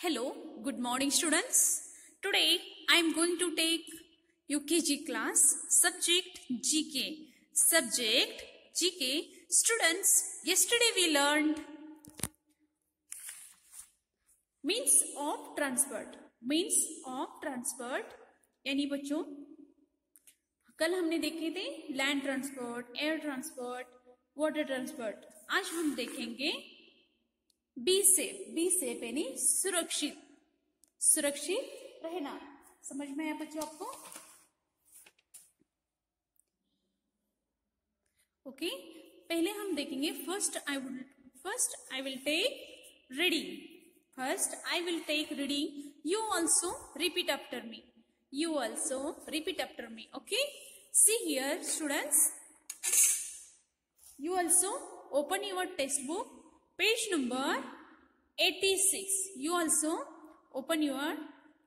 Hello, good morning students. Today I am going to take UKG class subject GK. Subject GK. Students, yesterday we learned means of transport. Means of transport यानी बच्चों कल हमने देखे थे land transport, air transport, water transport. आज हम देखेंगे be safe यानी सुरक्षित. सुरक्षित रहना. समझ में आया बच्चों आपको? ओके, पहले हम देखेंगे first I will take reading. First I will take reading. You also repeat after me. You also repeat after me. Okay, see here students, you also open your textbook page number 86. You also open your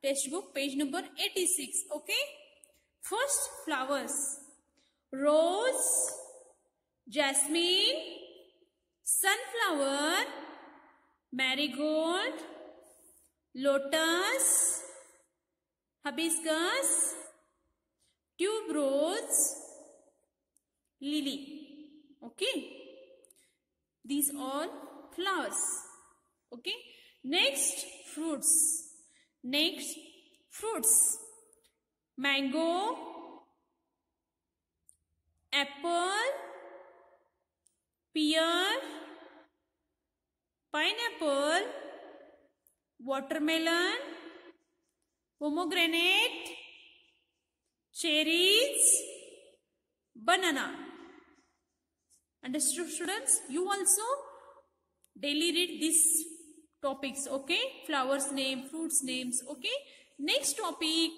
textbook page number 86. Okay, first flowers: rose, jasmine, sunflower, marigold, lotus, hibiscus, tuberose, lily. Okay, these all flowers. Okay, next fruits. Mango, apple, pear, pineapple, watermelon, pomegranate, cherries, banana. Understood students? You also daily read these topics. Okay, flowers name, fruits names. Okay, next topic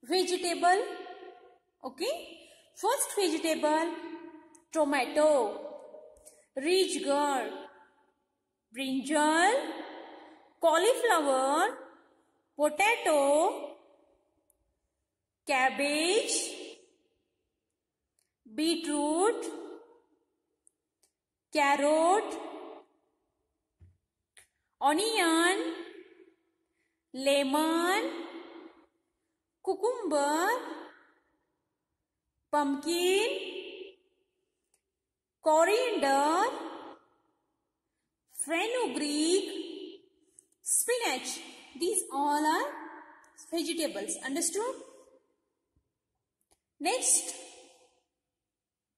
vegetable. Okay, first vegetable: tomato, ridge gourd, brinjal, cauliflower, potato, cabbage, beetroot, carrot, onion, lemon, cucumber, pumpkin, coriander, fenugreek, spinach. These all are vegetables. Understood? Next,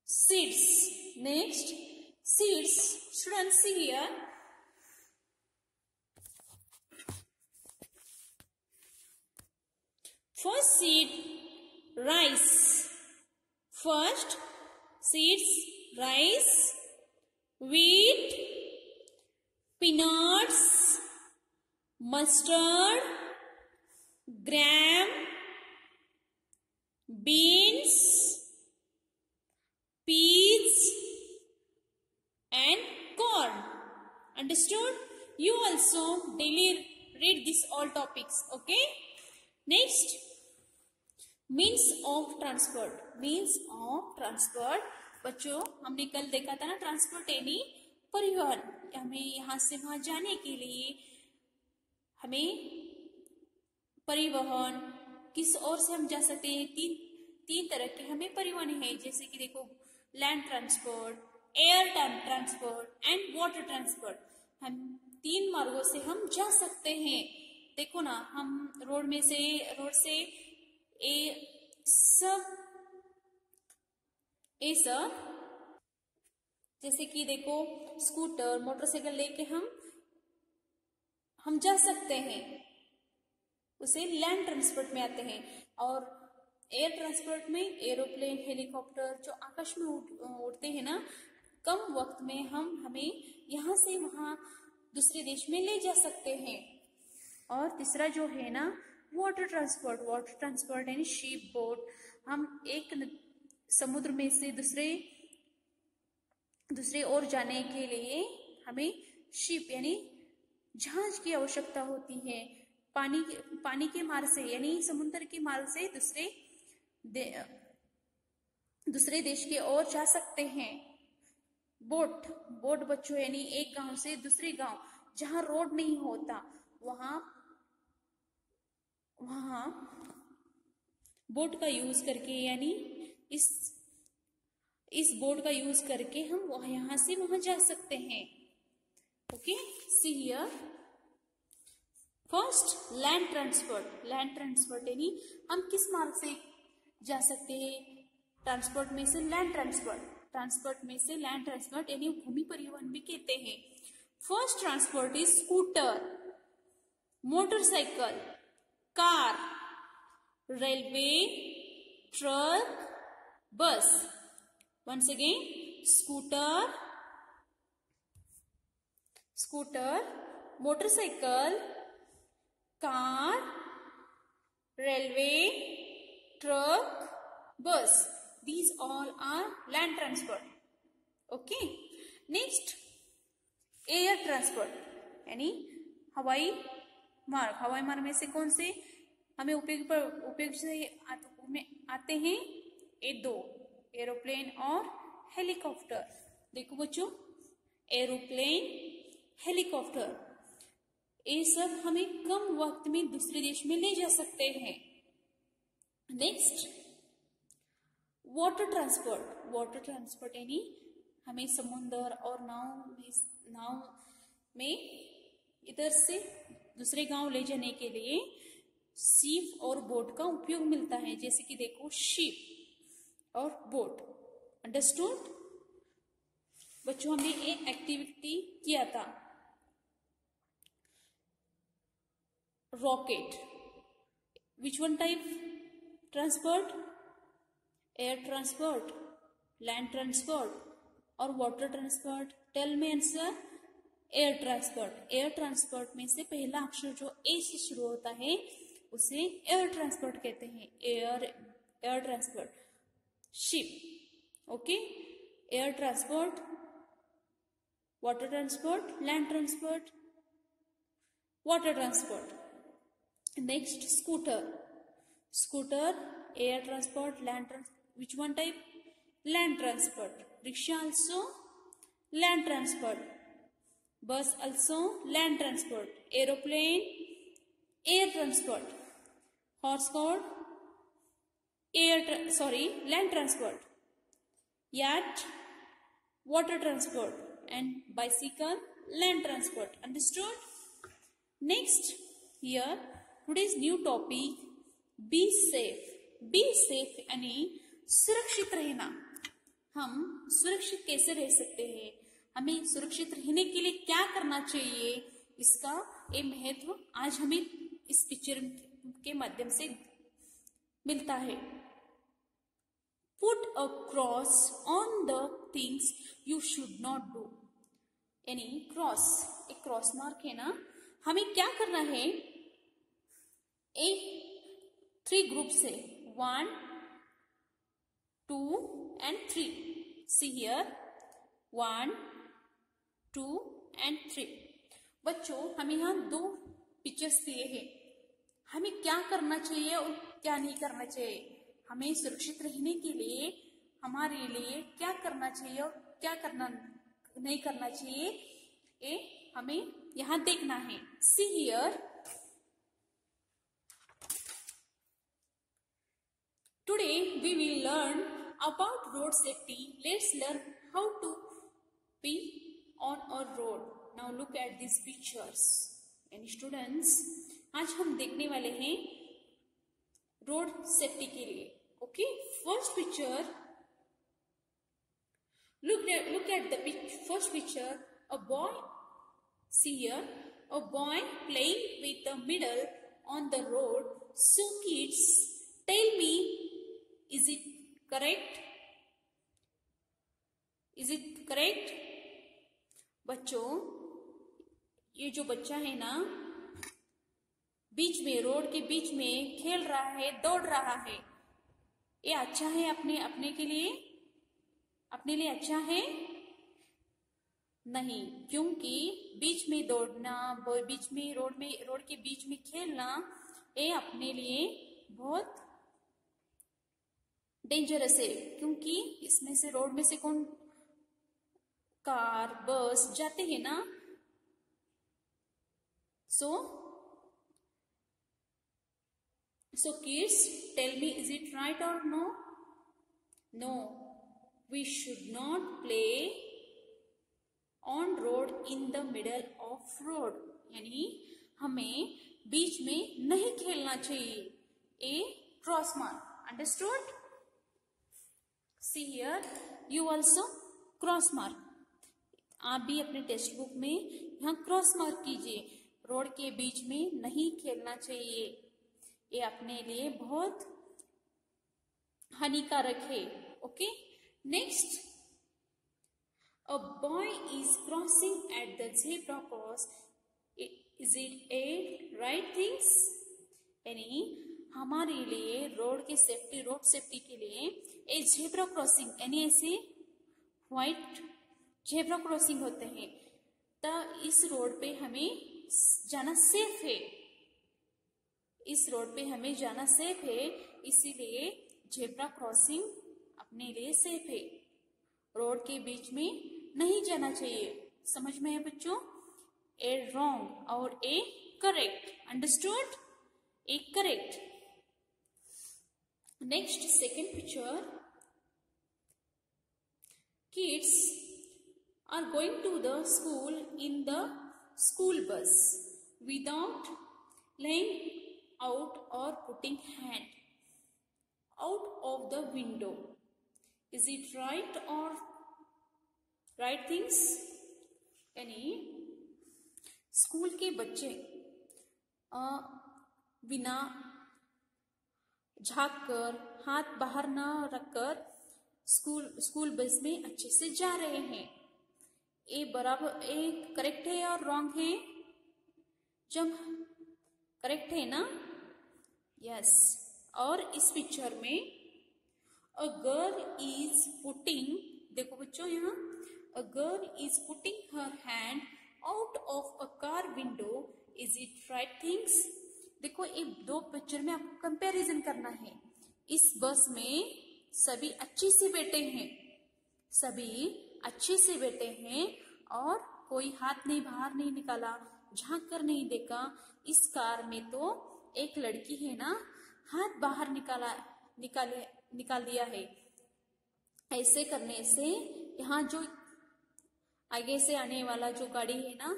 seeds. Students, see here. First seed, rice. First seeds, rice, wheat, peanuts, mustard, gram, beans, peas, and corn. Understood? You also daily read these all topics. Okay? Next, means of transport. Means of transport. बच्चों, हमने कल देखा था ना, transport यानी परिवहन. हमें यहाँ से वहां जाने के लिए हमें परिवहन किस ओर से हम जा सकते हैं. तीन तरह के हमें परिवहन है. जैसे कि देखो, land transport, air transport and water transport. हम तीन मार्गों से हम जा सकते हैं. देखो ना, हम रोड से सब जैसे कि देखो, स्कूटर, मोटरसाइकिल लेके हम जा सकते हैं. उसे लैंड ट्रांसपोर्ट में आते हैं. और एयर ट्रांसपोर्ट में एरोप्लेन, हेलीकॉप्टर जो आकाश में उड़ते हैं ना, कम वक्त में हमें यहाँ से वहां दूसरे देश में ले जा सकते हैं. और तीसरा जो है ना, वाटर ट्रांसपोर्ट यानी शिप, बोट. हम एक समुद्र में से दूसरे ओर जाने के लिए हमें शिप यानी जहाज की आवश्यकता होती है. पानी के मार्ग से यानी समुद्र के मार्ग से दूसरे देश की ओर जा सकते हैं. बोट, बोट बच्चों यानी एक गांव से दूसरे गांव जहां रोड नहीं होता वहां वहां बोट का यूज करके यानी इस बोट का यूज करके हम यहां से वहां जा सकते हैं। Okay, see here first land transport. Land transport यानी हम किस मार्ग से जा सकते हैं? ट्रांसपोर्ट में से लैंड ट्रांसपोर्ट, ट्रांसपोर्ट में से लैंड ट्रांसपोर्ट यानी भूमि परिवहन भी कहते हैं। First transport is scooter, motorcycle, car, railway, truck, बस। Once again, scooter, motorcycle, car, railway, truck, bus. These all are land transport. Okay. Next, air transport यानी हवाई मार्ग। हवाई मार्ग में से कौन से हमें उपयोग से आते हैं? ये दो, एरोप्लेन और हेलीकॉप्टर। देखो बच्चों, एरोप्लेन, हेलीकॉप्टर, ये सब हमें कम वक्त में दूसरे देश में ले जा सकते हैं। Next, water transport. Water transport यानी हमें समुद्र और नाव में इधर से दूसरे गांव ले जाने के लिए शिप और बोट का उपयोग मिलता है। जैसे कि देखो, शिप और बोट। अंडरस्टूड बच्चों? हमने एक एक्टिविटी किया था, rocket. Which one type transport? Air transport, land transport और water transport. Tell me answer. Air transport. Air transport में से पहला अक्षर जो ए से शुरू होता है उसे एयर ट्रांसपोर्ट कहते हैं। Air transport. Ship, okay, air transport, water transport, land transport, water transport. Next, scooter. Scooter, air transport, land transport. Which one type? Land transport. Rickshaw also land transport. Bus also land transport. Aeroplane, air transport. Horse called land transport. Yacht, water transport. And bicycle, land transport. Understood? Next, here today's new topic, be safe. Be safe यानी सुरक्षित रहना। हम सुरक्षित कैसे रह सकते हैं? हमें सुरक्षित रहने के लिए क्या करना चाहिए? इसका ये महत्व आज हमें इस पिक्चर के माध्यम से मिलता है। Put a cross on the things you should not do. यानी क्रॉस, एक क्रॉस मार्क है ना। हमें क्या करना है? एक 3 ग्रुप्स है, 1, 2 and 3. See here, 1, 2 and 3. बच्चों, हमें यहाँ 2 पिक्चर्स दिए हैं। हमें क्या करना चाहिए और क्या नहीं करना चाहिए? हमें सुरक्षित रहने के लिए हमारे लिए क्या करना चाहिए और क्या करना नहीं करना चाहिए, ये हमें यहाँ देखना है। See here, today we will learn about road safety. Let's learn how to be on a road. Now look at these pictures. And students, आज हम देखने वाले हैं रोड सेफ्टी के लिए। Okay, first picture. Look at the first picture. A boy. See here, a boy playing with the middle on the road. So kids, tell me, is it correct? Is it correct? बच्चों, ये जो बच्चा है ना, बीच में, road के बीच में खेल रहा है, दौड़ रहा है, ये अच्छा है अपने के लिए? अपने लिए अच्छा है? नहीं, क्योंकि बीच में दौड़ना, बीच में रोड के बीच में खेलना, ये अपने लिए बहुत डेंजरस है। क्योंकि इसमें से रोड में से कौन कार, बस जाते हैं ना। So kids, tell me, is it right or no? No, we should not play on road in the middle of road. यानी हमें बीच में नहीं खेलना चाहिए. A cross mark. Understood? See here, you also cross mark. आप भी अपने text book में यहाँ क्रॉस मार्क कीजिए. रोड के बीच में नहीं खेलना चाहिए. ये अपने लिए बहुत हानिकारक है. Okay, next, a boy is crossing at the zebra cross. Is it A right things? यानी हमारे लिए रोड सेफ्टी के लिए ए ज़ेब्रा क्रॉसिंग यानी ऐसे व्हाइट ज़ेब्रा क्रॉसिंग होते हैं. तो इस रोड पे हमें जाना सेफ है. इस रोड पे हमें जाना सेफ है, इसीलिए ज़ेब्रा क्रॉसिंग अपने लिए सेफ है. रोड के बीच में नहीं जाना चाहिए. समझ में है बच्चों? ए रॉन्ग और a correct. Understood? A correct. Next, second picture. Kids are going to the school in the school bus without laying out or putting hand out of the window. Is it right or right things? यानी school के बच्चे बिना झाँक कर, हाथ बाहर ना रखकर स्कूल बस में अच्छे से जा रहे हैं. ए बराबर ए करेक्ट है और रॉन्ग है? जब करेक्ट है ना? यस. और इस पिक्चर में अ गर्ल इज पुटिंग, देखो बच्चों यहाँ, a girl is putting her hand out of a car window. Is it right things? देखो, ये दो पिक्चर में आपको कंपैरिजन करना है. इस बस में सभी अच्छे से बैठे हैं, और कोई हाथ नहीं बाहर नहीं निकाला, झांक कर नहीं देखा. इस कार में तो एक लड़की है ना, हाथ बाहर निकाल दिया है. ऐसे करने से यहाँ जो आगे से आने वाला जो गाड़ी है ना,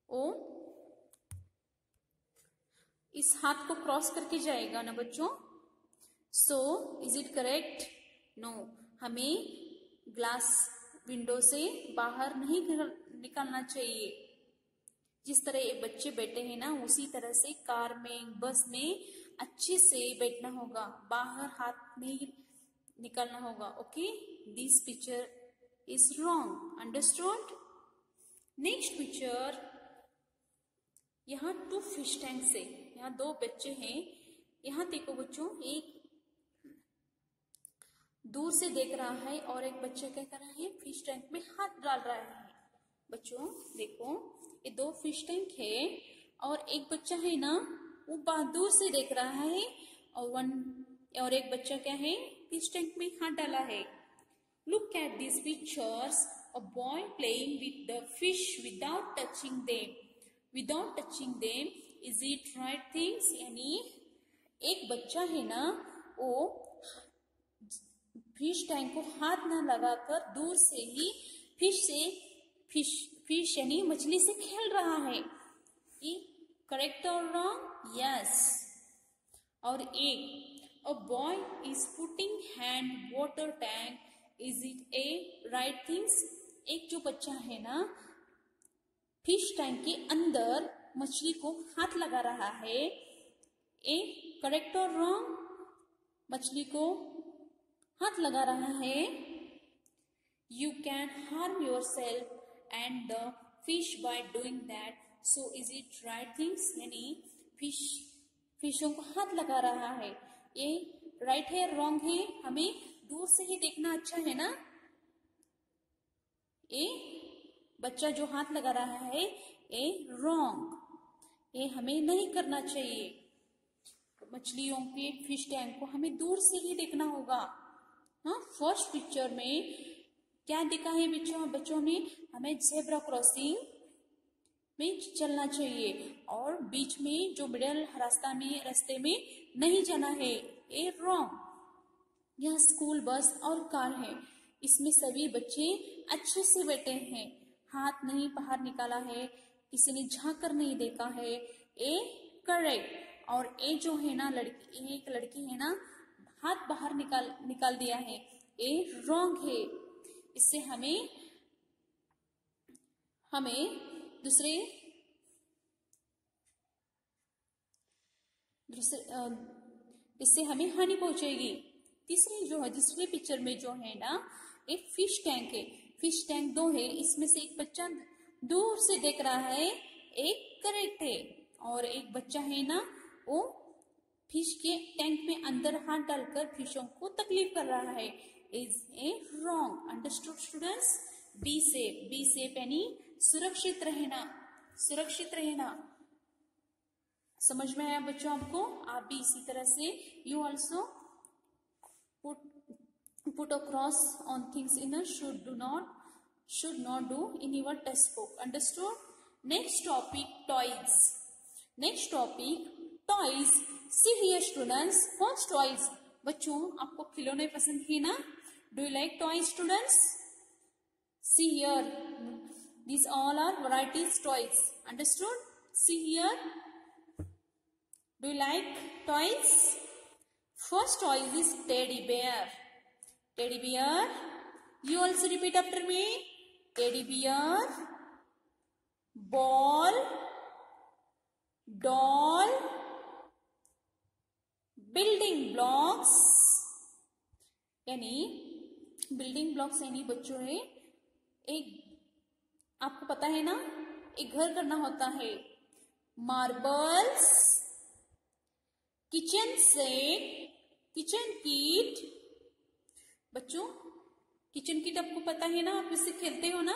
वो इस हाथ को क्रॉस करके जाएगा ना बच्चों. So is it correct? No, हमें ग्लास विंडो से बाहर नहीं निकलना चाहिए. जिस तरह ये बच्चे बैठे हैं ना, उसी तरह से कार में, बस में अच्छे से बैठना होगा, बाहर हाथ नहीं निकालना होगा. Okay, this picture is wrong. Understood? Next picture. यहाँ 2 फिश टैंक्स है. यहाँ 2 बच्चे हैं. यहाँ देखो बच्चों, एक दूर से देख रहा है और एक बच्चा क्या कर रहा है, फिश टैंक में हाथ डाल रहा है. बच्चों देखो, ये 2 फिश टैंक है और एक बच्चा है ना, वो दूर से देख रहा है, और एक बच्चा क्या है, फिश टैंक में हाथ डाला है. Look at this pictures. A boy playing with the fish without touching them. Is it right things? यानी एक बच्चा है ना, वो फिश टैंक को हाथ न लगाकर दूर से ही फिश यानी मछली से खेल रहा है. करेक्ट और रॉन्ग? यस. और एक, a boy is putting hand water tank. Is it A right things? एक जो बच्चा है ना, फिश टैंक के अंदर मछली को हाथ लगा रहा है. ए करेक्ट और रॉन्ग? मछली को हाथ लगा रहा है. You can harm your self and the fish by doing that. So is it right things? यानी फिशों को हाथ लगा रहा है. ये राइट है रॉन्ग है? हमें दूर से ही देखना अच्छा है ना. ये बच्चा जो हाथ लगा रहा है, ये रॉन्ग, ये हमें नहीं करना चाहिए. मछलियों के फिश टैंक को हमें दूर से ही देखना होगा. हाँ, फर्स्ट पिक्चर में क्या देखा है बच्चों ने? हमें जेब्रा क्रॉसिंग में चलना चाहिए और बीच में जो मिडल रास्ते में नहीं जाना है। ए रॉन्ग। यह स्कूल बस और कार है, इसमें सभी बच्चे अच्छे से बैठे हैं, हाथ नहीं बाहर निकाला है, किसी ने झांक कर नहीं देखा है। A correct. और ए जो है ना लड़की, एक लड़की है ना, हाथ बाहर निकाल दिया है। ए रॉन्ग है। इससे हमें दूसरे इससे हमें हानि पहुंचेगी। तीसरी पिक्चर में जो है ना, एक फिश टैंक है। फिश टैंक दो है, इसमें से एक बच्चा दूर से देख रहा है, एक करेक्ट है। और एक बच्चा है ना, वो फिश के टैंक में अंदर हाथ डालकर फिशों को तकलीफ कर रहा है। Is a wrong. Understood students? Be safe यानी सुरक्षित रहना। समझ में आया बच्चों आपको? आप भी इसी तरह से you also put a cross on things in a should not do in your textbook. Understood? Next topic, toys. See here students, first toys. बच्चों आपको खिलौने पसंद है ना? Do you like toys students? See here, these all are varieties toys. Understood? See here, do you like toys? First toy is teddy bear. You also repeat after me. Teddy bear, ball, doll, building blocks. यानी building blocks यानी बच्चों है, एक आपको पता है ना, एक घर करना होता है। Marbles, kitchen set, kitchen kit. बच्चों किचन किट आपको पता है ना, आप इससे खेलते हो ना।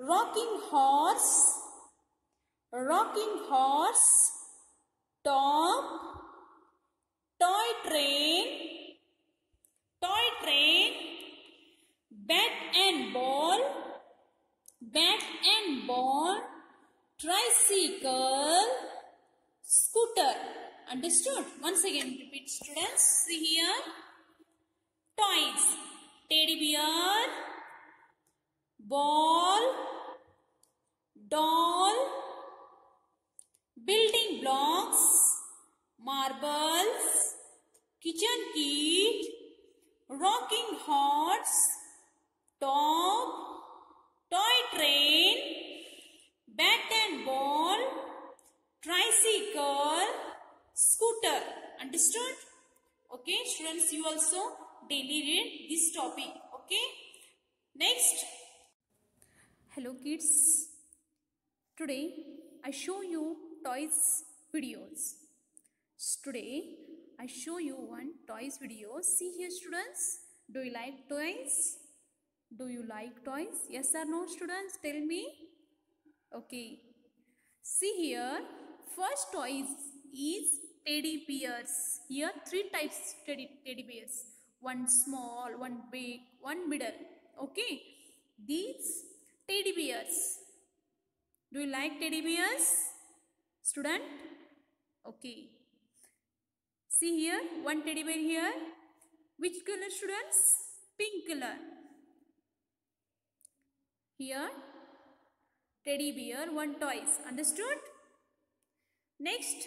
Rocking horse, top, toy train, bat and ball, tricycle, scooter. Understood? Once again repeat students. See here, toys, teddy bear, ball, doll, building blocks, marbles, kitchen kit, rocking horse, top, toy train, bat and ball, tricycle, scooter. Understood? Okay students, you also daily read this topic. Okay, next. Hello kids, today I show you toys videos. Today I show you one toys video. See here students, do you like toys? Yes or no students? Tell me. Okay, see here, first toy is teddy bears. Here three types teddy bears. One small, one big, one middle. Okay, these teddy bears. Do you like teddy bears, student? Okay. See here, one teddy bear here. Which color students? Pink color. Here teddy bear, one toys. Understood? Next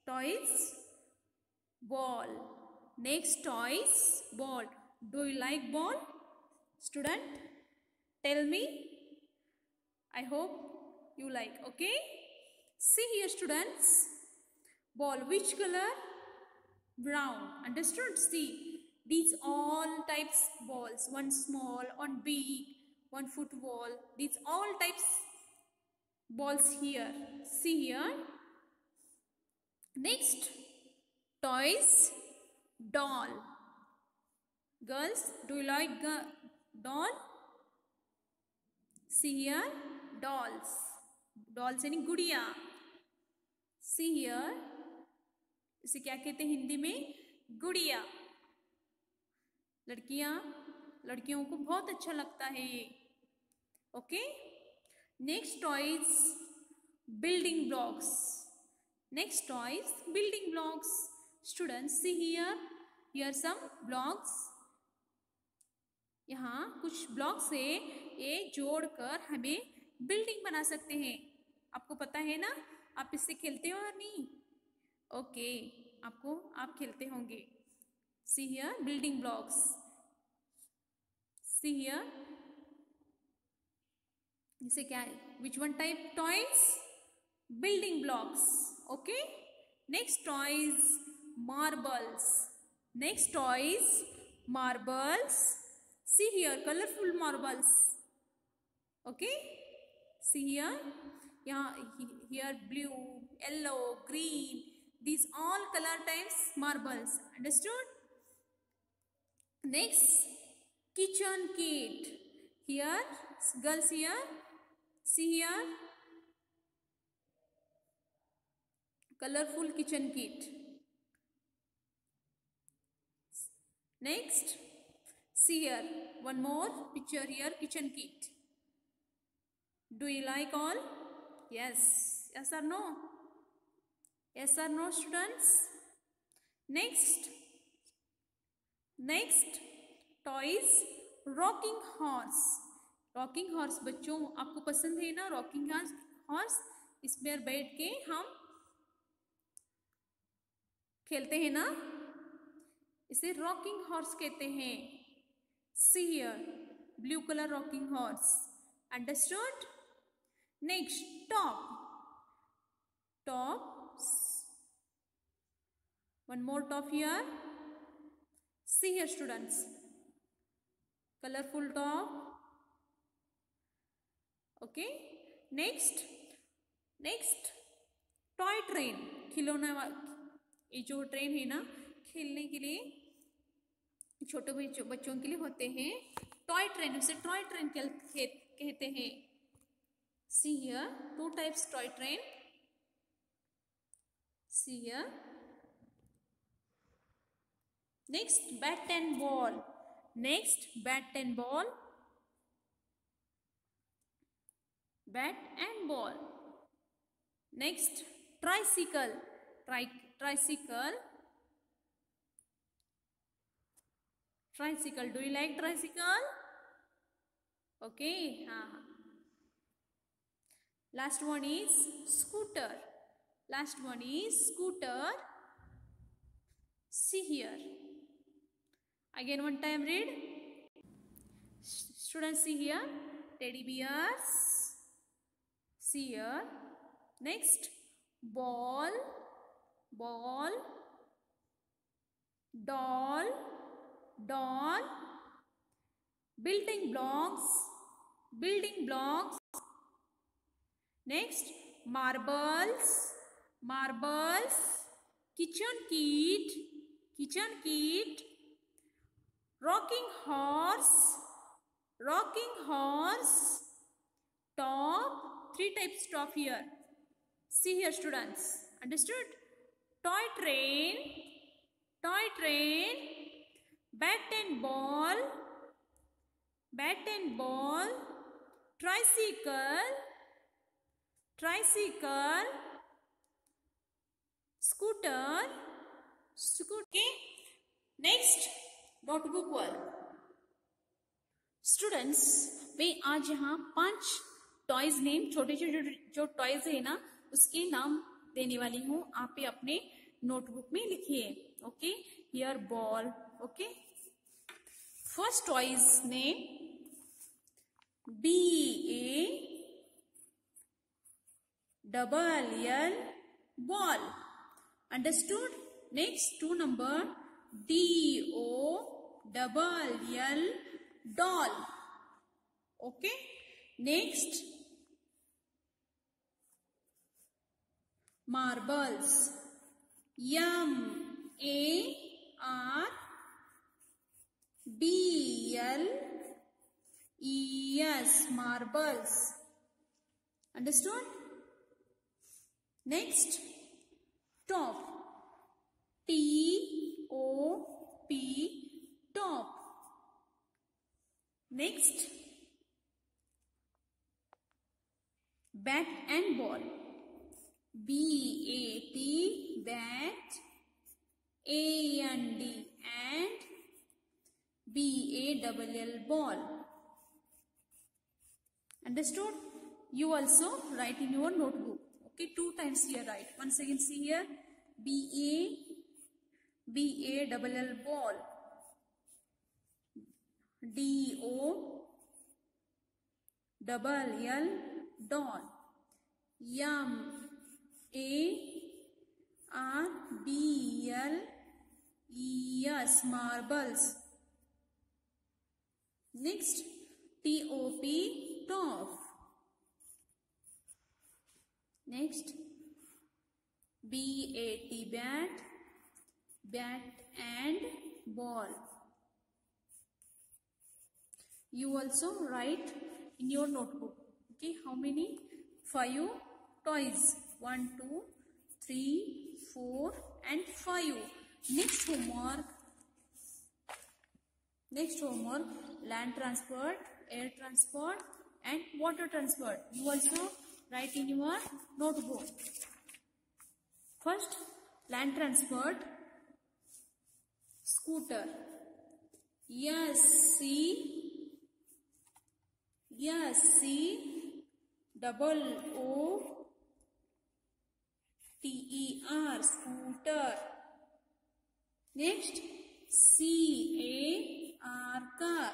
toys, ball. Next toys, ball. Do you like ball, student? Tell me. I hope you like. Okay, see here students, ball. Which color? Brown. Understood? See, these all types balls. One small, one big, one football. These all types balls here. See here. Next toys, doll. Girls, do you like doll? See here, dolls. Dolls यानी गुड़िया. See here, इसे क्या कहते हैं हिंदी में? गुड़िया. लड़कियां लड़कियों को बहुत अच्छा लगता है ये। Okay, next toys building blocks. Next toys building blocks. Students see here some blocks. यहाँ कुछ ब्लॉक्स है, ये जोड़कर हमें बिल्डिंग बना सकते हैं। आपको पता है ना, आप इससे खेलते हो और नहीं? ओके, आप खेलते होंगे। See here building blocks. See here, इसे क्या है? Which one type toys? Building blocks. Okay, next toys marbles. Next toys marbles. See here colorful marbles. Okay, see here blue, yellow, green, these all color types marbles. Understood? Next, kitchen kit. Here girls, here see here colorful kitchen kit. Next, see here one more picture here, kitchen kit. Do you like all? Yes or no? Yes or no students? Next toys rocking horse. Rocking horse बच्चों आपको पसंद है ना? Rocking horse, इसमें बैठ के हम खेलते हैं ना, इसे रॉकिंग हॉर्स कहते हैं। See here blue color rocking horse. Understood? Next, tops. One more top here. See here students, colorful top. Okay, next toy train. खिलौना, ये जो ट्रेन है ना, खेलने के लिए छोटे बच्चों के लिए होते हैं। टॉय ट्रेन, उसे टॉय ट्रेन कहते हैं। See here two types toy train. See here. Next, bat and ball. Next, bat and ball. Bat and ball. Next, tricycle. Tricycle. Do you like tricycle? Okay. Last one is scooter. See here. Again one time read. Students, see here teddy bears. See here. Next, ball, doll, building blocks. Next, marbles, kitchen kit, rocking horse, top. 3 types top here. See here students. Understood? Toy train, bat and ball, tricycle, scooter. Okay. Next, notebook work. Students, मैं आज यहाँ 5 toys name, छोटे जो toys है ना, उसके नाम देने वाली हूँ। आप ये अपने नोटबुक में लिखिए। Okay, here ball. Okay, first toys name BALL ball. Understood? Next 2 number DOLL doll. Okay, next marbles. MARBLES marbles. Understood? Next, top. TOP top. Next, bat and ball. B-A-T, bat. A-N-D, and B-A-L-L, ball. Understood? You also write in your notebook. Okay, 2 times here write. Once again see here. B-A-L-L, ball. D-O-L-L, doll. M-A-R-B-L-E-S, marbles. Next, T-O-P, top. Next, B-A-T, bat. Bat and ball. You also write in your notebook. Okay, how many? 5 toys. 1, 2, 3, 4 and 5. Next homework, land transport, air transport and water transport. You also write in your notebook. First, land transport, scooter. S-C-O-O-T-E-R, scooter. Next, C-A-R, car.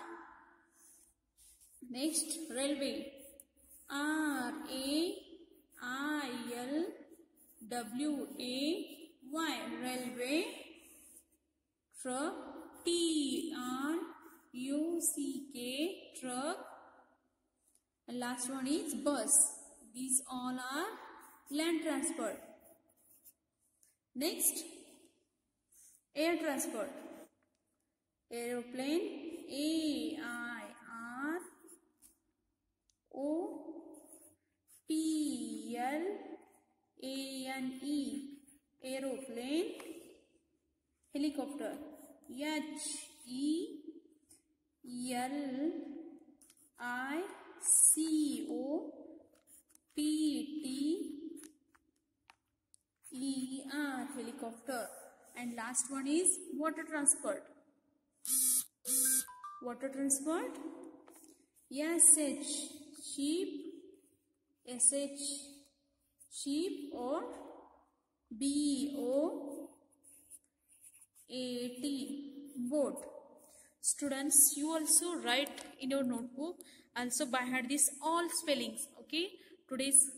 Next, railway. R-A-I-L-W-A-Y, railway. Truck. T-R-U-C-K, truck. And last one is bus. These all are land transport. Next, air transport. Aeroplane. A-I-R-O-P-L-A-N-E, aeroplane. Helicopter. H-E-L-I-C-O-P-T-E-R, helicopter. And last one is water transport. Water transport. S-H, sheep. S-H, sheep, or B-O-A-T, boat. Students, you also write in your notebook. Also by heart these all spellings. Okay. Today's